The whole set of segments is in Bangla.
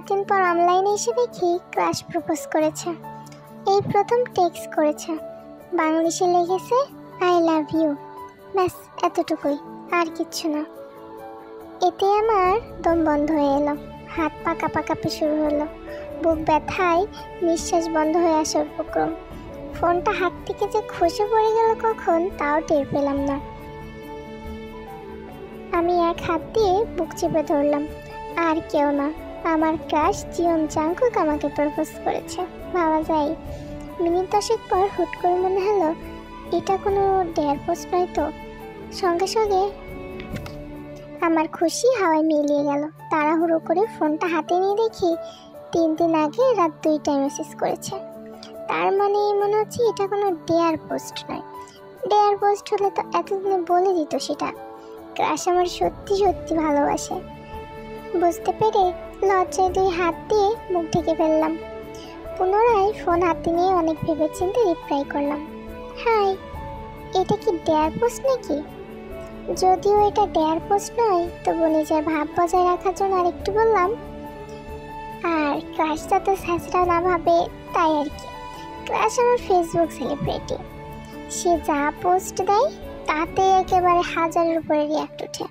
দিন পর অনলাইনে এসে দেখি ক্রাশ প্রপোজ করেছে। এই প্রথম টেক্সট করেছে, বাংলিশে লিখেছে আই লাভ ইউ, ব্যাস এতটুকুই, আর কিচ্ছু না। এতে আমার দম বন্ধ হয়ে এলো, হাত পা কাঁপাকাঁপি শুরু হলো, বুক ব্যথায় নিঃশ্বাস বন্ধ হয়ে আসার উপক্রম। ফোনটা হাত থেকে যে খসে পড়ে গেল কখন তাও টের পেলাম না। আমি এক হাত দিয়ে বুক চেপে ধরলাম, আর কেউ না, আমার ক্রাশ জিয়ন জাংকুক আমাকে প্রপোজ করেছে। ভাবা যায়। মিনিট 10 পর হুট করে মনে হলো এটা কোনো ডেয়ার পোস্ট নয় তো। সঙ্গে সঙ্গে আমার খুশি হাওয়ায় মিলিয়ে গেল। তাড়াহুড়ো করে ফোনটা হাতে নিয়ে দেখি 3 দিন আগে রাত 2টায় মেসেজ করেছে। তার মানে মনে হচ্ছে এটা কোনো ডেয়ার পোস্ট নয়। ডেয়ার পোস্ট হলে তো এতদিনে বলে দিত সেটা। ক্রাশ আমার সত্যি সত্যি ভালোবাসে। বুঝতে পেরে লজ্জায় 2 হাত দিয়ে মুখ ঢেকে ফেললাম। পুনরায় ফোন হাতে নিয়ে অনেক ভেবেচিন্তে রিপ্লাই করলাম, হাই। এটা কি ডেয়ার পোস্ট নাকি? যদিও এটা ডেয়ার পোস্ট নয়, তবু নিজের ভাব বজায় রাখার জন্য আরেকটু বললাম, আর ক্রাশ যাতে স্যাঁচড়া না ভাবে তাই আর কি। ক্রাশ আমার ফেসবুক সেলিব্রিটি, সে যা পোস্ট দেয় তাতে একেবারে 1000-এর উপরে রিয়াক্ট ওঠে।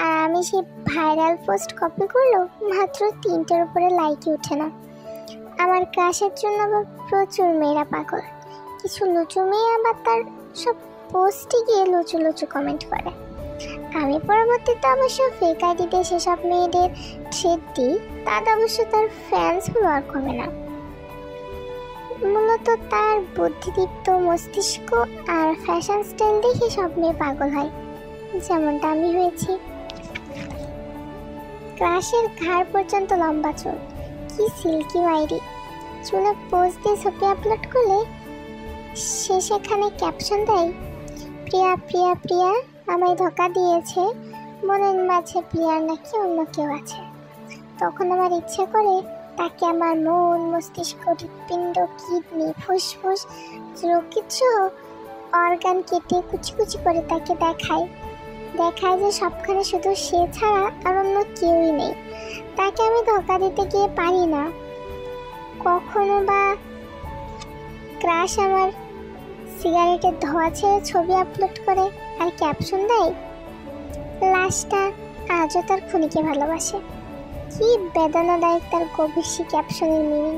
আর আমি সেই ভাইরাল পোস্ট কপি করলেও মাত্র 3টের উপরে লাইকই ওঠে না। আমার ক্রাশের জন্য আবার প্রচুর মেয়েরা পাগল। কিছু লুচু মেয়ে আবার তার সব পোস্টে গিয়ে লুচু লুচু কমেন্ট করে। আমি পরবর্তীতে অবশ্য ফেক আইডিতে সেসব মেয়েদের ট্রিট দিই, তাতে অবশ্য তার ফ্যান্স আর কমে না। মূলত তার বুদ্ধিদীপ্ত মস্তিষ্ক আর ফ্যাশন স্টাইল দেখে সব মেয়ে পাগল হয়, যেমনটা আমি হয়েছি। ক্রাশের ঘাড় পর্যন্ত লম্বা চুল, কি সিল্কি মাইরি। চুলে পোস্ট দিয়ে ছবি আপলোড করলে সে সেখানে ক্যাপশন দেয়, প্রিয়া প্রিয়া প্রিয়া আমায় ধোঁকা দিয়েছে, মনের মাঝে প্রিয়ার নাকি অন্য কেউ আছে। তখন আমার ইচ্ছে করে তাকে আমার মন, মস্তিষ্ক, হৃৎপিণ্ড, কিডনি, ফুসফুস, যকৃৎ সহ অর্গান কেটে কুচি কুচি করে তাকে দেখায় যে সবখানে শুধু সে ছাড়া আর অন্য কেউই নেই। তাকে আমি ধোঁকা দিতে গিয়ে পারি না। কখনো বা ক্রাশ আমার সিগারেটের ধোঁয়া ছেড়ে ছবি আপলোড করে আর ক্যাপশন দেয়, লাশটা আজও তার খুনিকে ভালোবাসে। কি বেদনাদায়ক তার গভীর ক্যাপশনের মিনিং।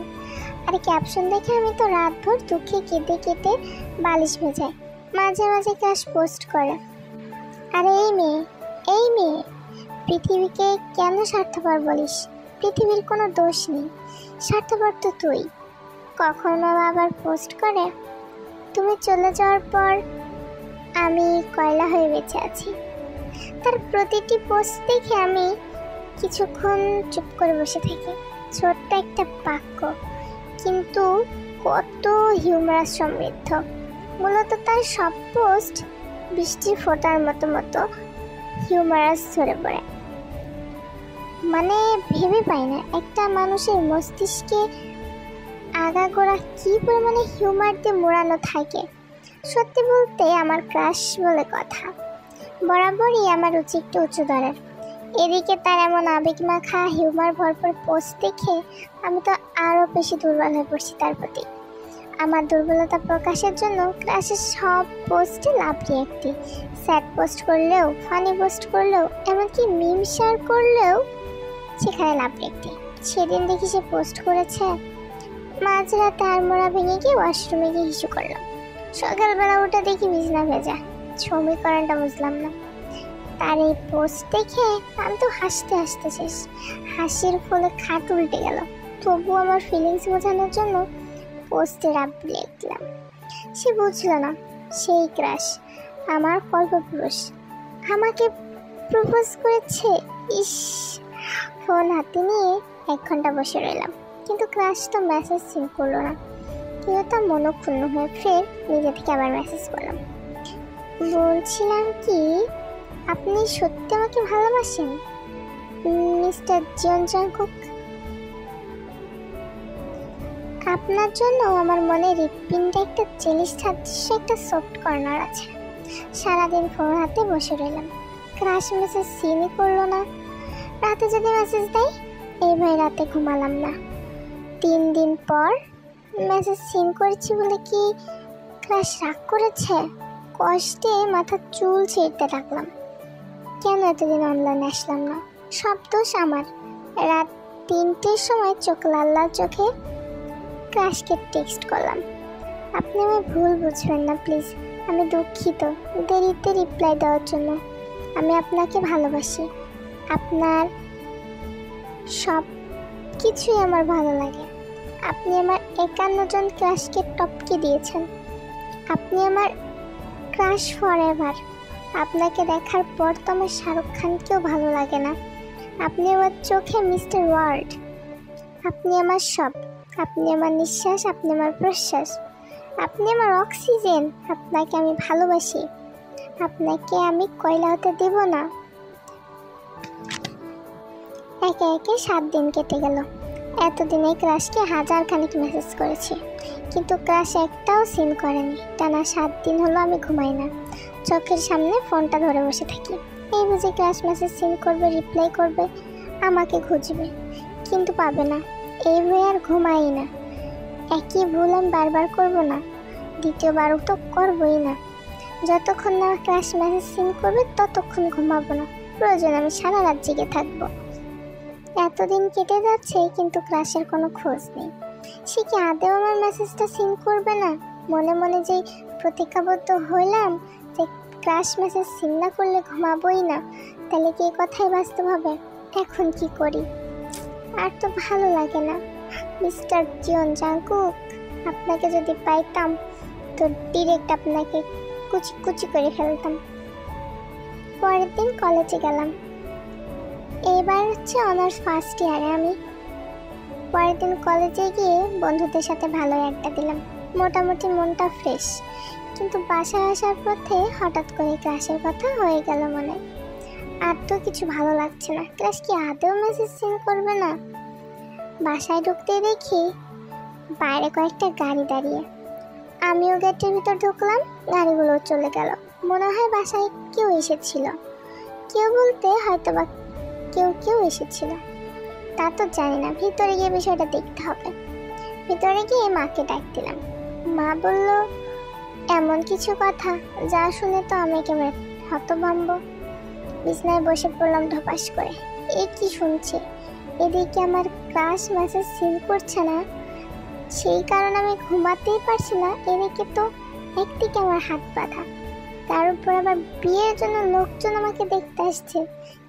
আর ক্যাপশন দেখে আমি তো রাতভর দুঃখে কেঁদে কেটে বালিশ ভেজাই। মাঝে মাঝে ক্রাশ পোস্ট করে, আরে এই মেয়ে পৃথিবীকে কেন স্বার্থপর বলিস? পৃথিবীর কোনো দোষ নেই, স্বার্থপর তো তুই। কখনো আবার পোস্ট করে, তুমি চলে যাওয়ার পর আমি কয়লা হয়ে বেঁচে আছি। তার প্রতিটি পোস্ট দেখে আমি কিছুক্ষণ চুপ করে বসে থাকি। ছোট্ট একটা বাক্য, কিন্তু কত হিউমারাস সমৃদ্ধ। মূলত তার সব পোস্ট বৃষ্টির ফোঁটার মতো হিউমারাস ঝরে পড়ে। মানে ভেবে পাই না একটা মানুষের মস্তিষ্কে আগাগোড়া কি পরিমাণে হিউমার দিয়ে মোড়ানো থাকে। সত্যি বলতে আমার ক্রাশ বলে কথা, বরাবরই আমার রুচি একটু উঁচু দরের। এদিকে তার এমন আবেগমাখা হিউমার ভরপুর পোস্ট দেখে আমি তো আরও বেশি দুর্বল হয়ে পড়ছি তার প্রতি। আমার দুর্বলতা প্রকাশের জন্য ক্রাশের সব পোস্টে লাভ রিয়াক্টি, স্যাড পোস্ট করলেও, ফানি পোস্ট করলেও, এমনকি মিম শেয়ার করলেও সেখানে লাভ রিয়াক্টি। সেদিন দেখি সে পোস্ট করেছে, মাঝরাতে আড়মোড়া ভেঙে গিয়ে ওয়াশরুমে গিয়ে হিসু করলাম। সকালবেলা উঠে দেখি বিছনা ভেজা। সমীকরণটা বুঝলাম না। তার এই পোস্ট দেখে আমি তো হাসতে শেষ। হাসির ফলে খাট উল্টে গেল। তবু আমার ফিলিংস বোঝানোর জন্য পোস্টে রাব লিখলাম। সে বুঝল না, সেই ক্রাশ আমার কল্পপুরুষ আমাকে প্রপোজ করেছে। ইস, ফোন হাতে নিয়ে 1 ঘন্টা বসে রইলাম, কিন্তু ক্রাশ তো মেসেজ সিন করলো না। কেউ তো মনক্ষুণ্ণ হয়ে ফের নিজে থেকে আবার মেসেজ করলাম, বলছিলাম কি আপনি সত্যি আমাকে ভালোবাসেন মিস্টার জিয়ন জাংকুক? আপনার জন্য আমার মনে হৃৎপিণ্ডে একটা জেলিস সাদৃশ্য একটা সফট কর্নার আছে। সারাদিন ফোন হাতে বসে রইলাম, ক্রাশ মেসেজ সিনই করলো না। রাতে যদি মেসেজ দেয় এইভাবে রাতে ঘুমালাম না। 3 দিন পর মেসেজ সিন করেছি বলে কি ক্রাশ রাগ করেছে? কষ্টে মাথার চুল ছিঁড়তে লাগলাম। কেন এতদিন অনলাইনে আসলাম না? সব দোষ আমার। রাত 3টের সময় চোখ লাল লাল চোখে ক্রাশকে টেক্সট করলাম। আপনি আমায় ভুল বুঝবেন না প্লিজ, আমি দুঃখিত দেরিতে রিপ্লাই দেওয়ার জন্য। আমি আপনাকে ভালোবাসি, আপনার সব কিছুই আমার ভালো লাগে। আপনি আমার 51 জন ক্রাশকে টপকে দিয়েছেন। আপনি আমার ক্রাশ ফরএভার। আপনাকে দেখার পর তো আমার শাহরুখ খানকেও ভালো লাগে না। আপনি আমার চোখে মিস্টার ওয়ার্ল্ড। আপনি আমার সব। আপনি আমার নিঃশ্বাস, আপনি আমার প্রশ্বাস, আপনি আমার অক্সিজেন। আপনাকে আমি ভালোবাসি, আপনাকে আমি কয়লা হতে দেব না। একে একে 7 দিন কেটে গেল। এতদিনে ক্রাশকে 1000 খানিক মেসেজ করেছি, কিন্তু ক্রাশ একটাও সিন করেনি। টানা 7 দিন হলো আমি ঘুমাই না, চোখের সামনে ফোনটা ধরে বসে থাকি। এই বুঝে ক্রাশ মেসেজ সিন করবে, রিপ্লাই করবে, আমাকে খুঁজবে, কিন্তু পাবে না। এই ভয়ে আর ঘুমাই না। একই ভুল আমি বারবার করবো না, দ্বিতীয়বারও তো করবোই না। যতক্ষণ না ক্রাশ মেসেজ সিন করবে ততক্ষণ ঘুমাবো না। প্রয়োজন আমি সারা রাত জেগে থাকবো। এতদিন কেটে যাচ্ছে কিন্তু ক্রাশের কোনো খোঁজ নেই। সে কি আদেও আমার মেসেজটা সিন করবে না? মনে মনে যেই প্রতিজ্ঞাবদ্ধ হইলাম যে ক্রাশ মেসেজ সিন না করলে ঘুমাবোই না, তাহলে কি এই কথাই বাস্তব হবে? এখন কি করি? আর তো ভালো লাগে না। মিস্টার জিওন জাংকুক, আপনাকে যদি পাইতাম তো ডিরেক্ট আপনাকে কুচি কুচি করে ফেলতাম। পরের দিন কলেজে গেলাম। এবার হচ্ছে অনার্স ফার্স্ট ইয়ারে আমি। পরের দিন কলেজে গিয়ে বন্ধুদের সাথে ভালো আড্ডা দিলাম। মোটামুটি মনটা ফ্রেশ, কিন্তু বাসায় আসার পথে হঠাৎ করে ক্রাশের কথা হয়ে গেল মনে। আর তো কিছু ভালো লাগছে না। ক্রাশ কি আদৌ মেসেজ সেন্ড করবে না? বাসায় ঢুকতে দেখি বাইরে কয়েকটা গাড়ি দাঁড়িয়ে। আমিও গেটের ভিতর ঢুকলাম, গাড়িগুলো চলে গেল। মনে হয় বাসায় কেউ এসেছিল। কেউ বলতে হয়তো বা কেউ এসেছিল, তা তো জানি না। ভিতরে গিয়ে বিষয়টা দেখতে হবে। ভিতরে গিয়ে মাকে ডাক দিলাম। মা বলল এমন কিছু কথা যা শুনে তো আমি একেবারে হতভম্ব। বিছানায় বসে পড়লাম ধপাস করে। এ কি শুনছি? এদিকে আমার ক্রাশ মেসেজ সিন করছে না, সেই কারণে আমি ঘুমাতেই পারছি না। এদিকে তো একদিকে আমার হাত বাঁধা, তার উপর আবার বিয়ের জন্য লোকজন আমাকে দেখতে আসছে।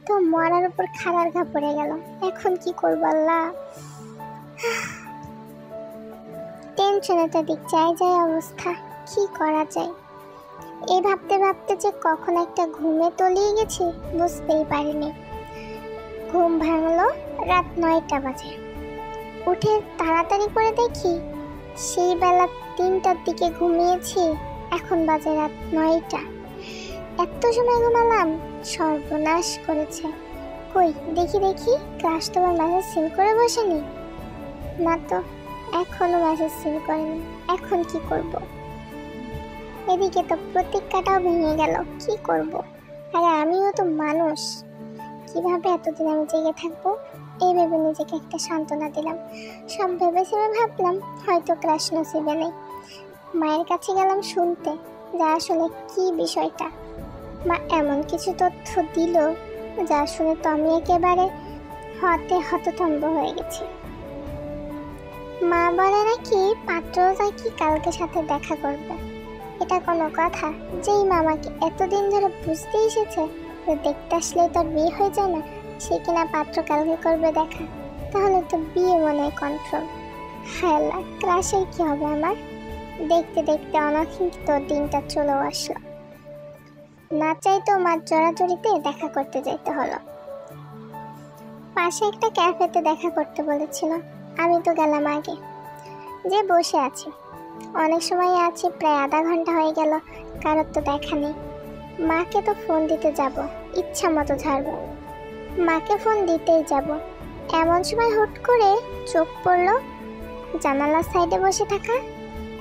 তো মরার উপর খাড়ার ঘা পড়ে গেল। এখন কি করবো আল্লাহ? টেনশনে তো দিক যায় অবস্থা। কি করা যায়? এই ভাবতে ভাবতে যে কখন একটা ঘুমে তলিয়ে গেছি বুঝতেই পারিনি। ঘুম ভাঙলো রাত 9টা বাজে। উঠে তাড়াতাড়ি করে দেখি সেই বেলা 3টার দিকে ঘুমিয়েছি, এখন বাজে রাত 9টা। এত সময় ঘুমালাম, সর্বনাশ করেছে। কই দেখি ক্রাশ তোমার মেসেজ সিন করে বসেনি? না তো, এখনো মেসেজ সিন করেনি। এখন কি করব? এদিকে তো প্রতিজ্ঞাটাও ভেঙে গেল। কি করব? আরে আমিও তো মানুষ, কিভাবে এতদিন আমি জেগে থাকবো? এই ভেবে নিজেকে একটা সান্ত্বনা দিলাম। সব ভেবেছিলাম, ভাবলাম হয়তো ক্রাশ নসিবে নেই। মায়ের কাছে গেলাম শুনতে যে আসলে কি বিষয়টা। মা এমন কিছু তথ্য দিল যা শুনে তো আমি একেবারে হতভম্ব হয়ে গেছি। মা বলে নাকি পাত্রটা কি কালকে সাথে দেখা করবে। এটা কোনো কথা? যেই মামাকে এতদিন ধরে বুঝতে এসেছে যে দেখতে আসলে তার বিয়ে হয়ে যায় না, সে কিনা পাত্র কালকে করবে দেখা, তাহলে তো বিয়ে মনে হয় কনফার্ম। হায় আল্লাহ, ক্রাশের কি হবে আমার? দেখতে দেখতে অনাকাঙ্ক্ষিত দিনটা চলেও আসলো। না চাইতেও মার জড়াজড়িতে দেখা করতে যেতে হলো। পাশে একটা ক্যাফেতে দেখা করতে বলেছিল। আমি তো গেলাম আগে, যে বসে আছি। অনেক সময় আছি, প্রায় আধা ঘন্টা হয়ে গেল, কারোর তো দেখা নেই। মাকে তো ফোন দিতে যাব, ইচ্ছা মতো ঝাড়ব। মাকে ফোন দিতেই যাব, এমন সময় হুট করে চোখ পড়লো জানালার সাইডে বসে থাকা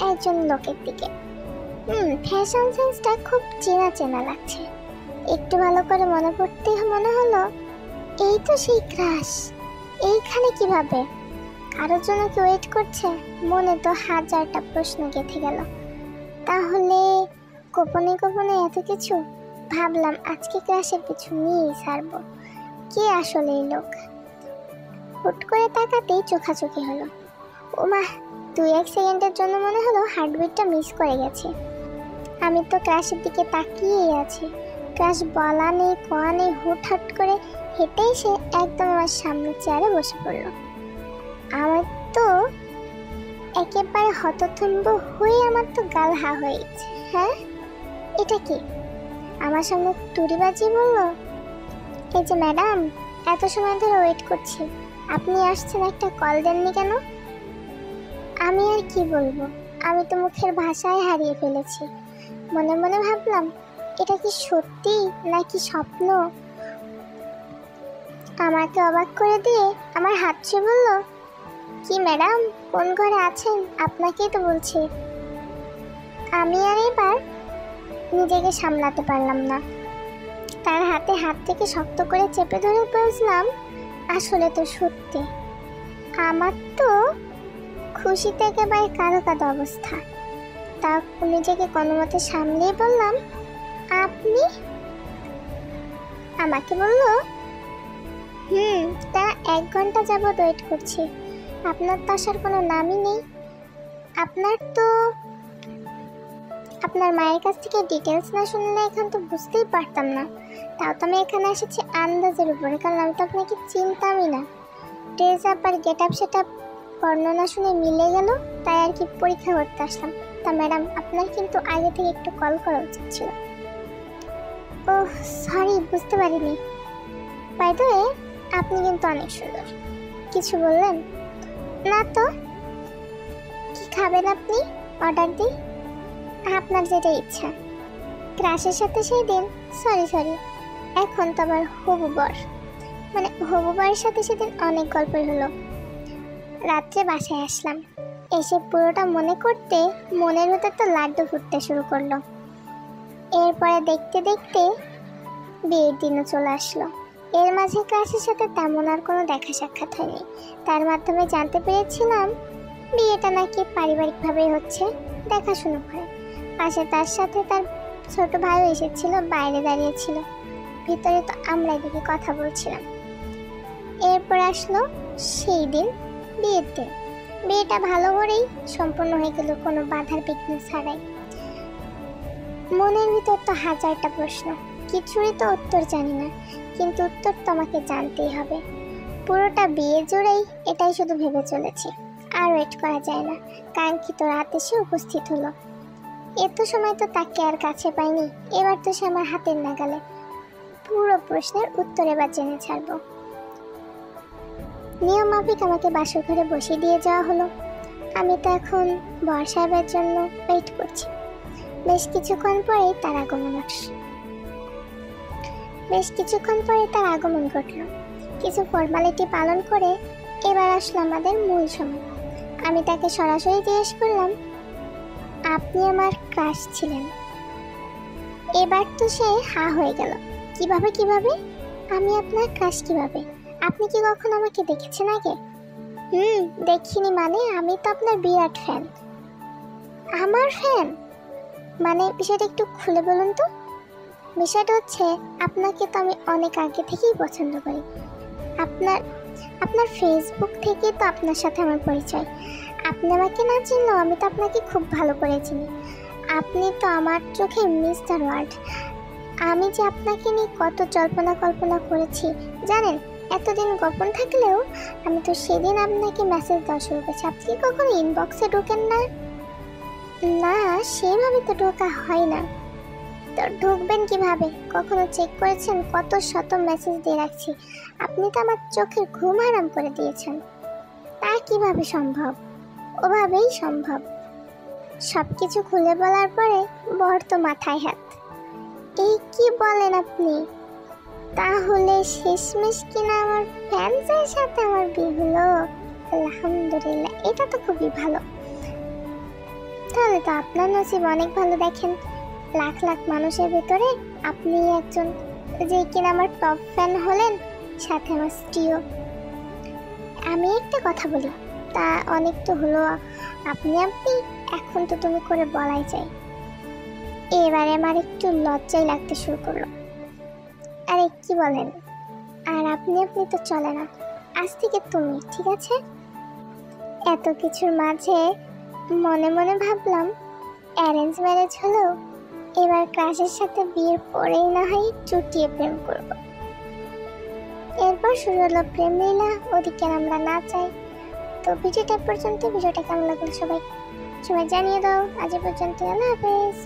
একজন লোকের দিকে। ফ্যাশন সেন্সটা খুব চেনা চেনা লাগছে। একটু ভালো করে মনে হলো এই তো সেই ক্রাশ। এইখানে কিভাবে? কারোর জন্য কি ওয়েট করছে? মনে তো হাজারটা প্রশ্ন গেঁথে গেল। তাহলে গোপনে গোপনে এত কিছু? ভাবলাম আজকে ক্লাসের পিছু নিয়েই ছাড়বো। কে আসলে এই লোক? হুট করে তাকাতেই চোখাচোখি হলো। ওমা, 2-1 সেকেন্ডের জন্য মনে হলো হার্টবিটটা মিস করে গেছে। আমি তো ক্লাসের দিকে তাকিয়েই আছি। ক্লাস বলা নেই কোয়া নেই, হুটহাট করে হেঁটে এসে একদম আমার সামনে চেয়ারে বসে পড়লো। আমার তো একেবারে হতভম্ব হয়ে আমার তো গাল হা হয়ে গেছে। হ্যাঁ, এটা কি? আমার সামনে তুড়ি বাজিয়ে বলল, এই যে ম্যাডাম, এত সময় ধরে ওয়েট করছি, আপনি আসছেন, একটা কল দেননি কেন? আমি আর কি বলবো, আমি তো মুখের ভাষায় হারিয়ে ফেলেছি। মনে মনে ভাবলাম, এটা কি সত্যি নাকি স্বপ্ন? আমাকে অবাক করে দিয়ে আমার হাত ছুঁয়ে বলল, কি ম্যাডাম, কোন ঘরে আছেন? আপনাকেই তো বলছি। আমি আর এবার নিজেকে সামলাতে পারলাম না। তার হাতে হাত থেকে শক্ত করে চেপে ধরে বললাম, আসলে তো সত্যি। আমার তো খুশিতে একেবারে কাঁদো কাঁদো অবস্থা। তা নিজেকে কোনোমতে সামলেই বললাম, আপনি? আমাকে বলল, তা 1 ঘন্টা যাবত ওয়েট করছি, আপনার তো আসার কোনো নামই নেই। আপনার মায়ের কাছ থেকে ডিটেলস না শুনলে এখন তো বুঝতেই পারতাম না। তাও তো আমি এখানে এসেছি আন্দাজের উপরে, কারণ আমি তো আপনাকে চিনতামই না। ড্রেস আপ আর গেট আপ সেটা বর্ণনা শুনে মিলে গেল, তাই আর কি পরীক্ষা করতে আসলাম। তা ম্যাডাম, আপনার কিন্তু আগে থেকে একটু কল করা উচিত ছিল। ওহ সরি, বুঝতে পারিনি। বাই দ্য ওয়ে, আপনি কিন্তু অনেক সুন্দর। কিছু বললেন না তো? কি খাবেন আপনি? অর্ডার দিই? আপনার যেটা ইচ্ছা। ক্রাশের সাথে সেই দিন, সরি, এখন তো আবার হবু বর, মানে হবু বরের সাথে সেদিন অনেক গল্পই হলো। রাত্রে বাসায় আসলাম। এসে পুরোটা মনে করতে মনের ভেতর তো লাড্ডু ফুটতে শুরু করলো। এরপরে দেখতে দেখতে বিয়ের দিনও চলে আসলো। এর মাঝে ক্লাসের সাথে তেমন আর কোনো দেখা সাক্ষাৎ হয়নি। তার মাধ্যমে জানতে পেরেছিলাম বিয়েটা নাকি পারিবারিকভাবেই হচ্ছে, দেখাশুনো করে। পাশে তার সাথে তার ছোট ভাইও এসেছিল, বাইরে দাঁড়িয়েছিল। ভিতরে তো আমরা এদিকে কথা বলছিলাম। এরপর আসলো সেই দিন, বিয়ের দিন। বিয়েটা ভালো করেই সম্পন্ন হয়ে গেল, কোনো বাধার বিঘ্ন ছাড়াই। মনের ভিতর তো হাজারটা প্রশ্ন, কিছুরই তো উত্তর জানি না, কিন্তু উত্তর তো আমাকে জানতেই হবে। পুরোটা বিয়ে জুড়েই এটাই শুধু ভেবে চলেছি, আর ওয়েট করা যায় না। কাঙ্ক্ষিত রাত এসে উপস্থিত হলো। এত সময় তো তাকে আর কাছে পাইনি, এবার তো সে আমার হাতের নাগালে। পুরো প্রশ্নের উত্তর এবার জেনে ছাড়বো। নিয়ম মাফিক আমাকে বাসর ঘরে বসিয়ে দিয়ে যাওয়া হলো। আমি তো এখন বর সাহেবের জন্য ওয়েট করছি। বেশ কিছুক্ষণ পরে তার আগমন ঘটল। কিছু ফর্মালিটি পালন করে এবার আসলো আমাদের মূল সময়। আমি তাকে সরাসরি জিজ্ঞেস করলাম, আপনি আমার ক্রাশ ছিলেন? এবার তো সে হা হয়ে গেল। কিভাবে? আমি আপনার ক্রাশ কিভাবে? আপনি কি কখনো আমাকে দেখেছেন আগে? দেখিনি মানে? আমি তো আপনার বিরাট ফ্যান। আমার ফ্যান? মানে বিষয়টা একটু খুলে বলুন তো। বিষয়টা হচ্ছে, আপনাকে তো আমি অনেক আগে থেকেই পছন্দ করি। আপনার ফেসবুক থেকে তো আপনার সাথে আমার পরিচয়। আপনি আমাকে না চিনলেও আমি তো আপনাকে খুব ভালো করে চিনি। আপনি তো আমার চোখে মিস্টার ওয়ার্ল্ড। আমি যে আপনাকে নিয়ে কত কল্পনা করেছি জানেন। এতদিন গোপন থাকলেও আমি তো সেদিন আপনাকে মেসেজ দেওয়া শুরু করেছি। আপনি কি কখনো ইনবক্সে ঢোকেন না? না, সেভাবে তো ঢোকা হয় না। তো ঢুকবেন কিভাবে? কখনো চেক করেছেন কত শত মেসেজ দিয়ে রাখছি? আপনি তো আমার চোখের ঘুম হারাম করে দিয়েছেন। তা কিভাবে সম্ভব? ওভাবেই সম্ভব। সবকিছু খুলে বলার পরে বর তো মাথায় হাত। এই কি বলেন আপনি? তাহলে শেষমেশ কিনা আমার ফ্যান্সের সাথে আমার বিয়ে হলো। আলহামদুলিল্লাহ, এটা তো খুবই ভালো। তাহলে তো আপনার নসিব অনেক ভালো। দেখেন, লাখ লাখ মানুষের ভেতরে আপনি একজন যে কিনা আমার টপ ফ্যান হলেন, সাথে আমার স্টিও। আমি একটা কথা বলি, তা অনেক তো হলো আপনি আপনি, এখন তো তুমি করে বলাই চাই। এবারে আমার একটু লজ্জাই লাগতে শুরু করলো। আরে কি বলেন, আর আপনি আপনি তো চলে না, আজ থেকে তুমি, ঠিক আছে? এত কিছুর মাঝে মনে মনে ভাবলাম অ্যারেঞ্জ ম্যারেজ হলেও এবার ক্রাশের সাথে বিয়ের পরেই না হয় চুটিয়ে প্রেম করব। এরপর শুরু হলো প্রেম লীলা, ওদিকে আমরা না চাই। তো ভিডিওটা পর্যন্ত, ভিডিওটা কেমন লাগলো সবাই সবাই জানিয়ে দাও। আজ এ পর্যন্ত, আল্লাহ হাফেজ।